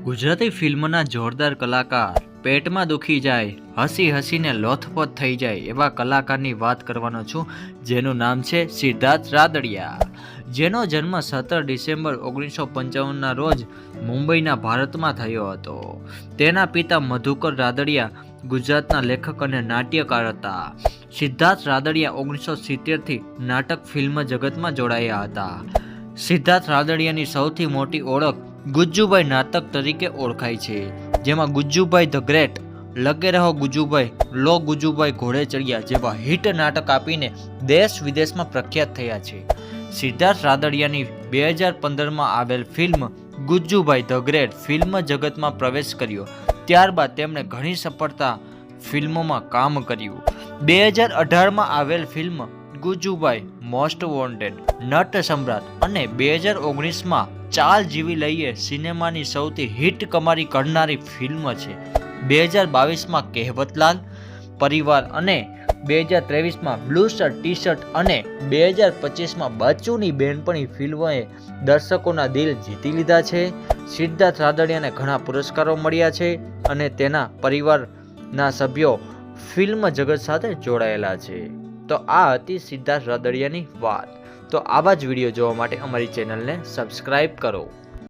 ગુજરાતી ફિલ્મના જોરદાર કલાકાર, પેટમાં દુખી જાય, હસી હસીને લોથપોથ થઈ જાય એવા કલાકારની વાત કરવાનો છું, જેનું નામ છે સિદ્ધાર્થ રાદડિયા, જેનો જન્મ 17 ડિસેમ્બર 1955ના રોજ મુંબઈના ભારતમાં થયો હતો. તેના પિતા મધુકર રાદડિયા ગુજરાતના લેખક અને નાટ્યકાર હતા. સિદ્ધાર્થ રાદડિયા 1970થી નાટક ફિલ્મ જગતમાં જોડાયા હતા. સિદ્ધાર્થ રાદડિયાની સૌથી મોટી ઓળખ ગુજ્જુભાઈ નાટક તરીકે ઓળખાય છે, જેમાં ગુજ્જુભાઈ ધ ગ્રેટ, લગે રહો ગુજ્જુભાઈ, લો ગુજ્જુભાઈ ઘોડે ચડ્યા જેવા હિટ નાટક આપીને દેશ વિદેશમાં પ્રખ્યાત થયા છે. સિદ્ધાર્થ રાદડિયાની 2015માં આવેલ film Gujjubhai the great film જગતમાં પ્રવેશ કર્યો. ત્યારબાદ તેમણે ઘણી સફળતા ફિલ્મોમાં કામ કર્યું. 2018માં આવેલ film Gujjubhai most wanted, nut સમ્રાટ અને 2019માં ચાલ જીવી લઈએ સિનેમાની સૌથી હિટ કમાણી કરનારી ફિલ્મ છે. 2022માં કહેવતલાલ, પરિવાર અને 2023માં બ્લુ શર્ટ ટી શર્ટ અને 2025માં બચ્ચુની બેનપણી ફિલ્મોએ દર્શકોના દિલ જીતી લીધા છે. સિદ્ધાર્થ રાદડિયાને ઘણા પુરસ્કારો મળ્યા છે અને તેના પરિવારના સભ્યો ફિલ્મ જગત સાથે જોડાયેલા છે. તો આ હતી સિદ્ધાર્થ રાદડિયાની વાત. તો આવા જ વિડીયો જોવા માટે અમારી ચેનલને સબસ્ક્રાઇબ કરો.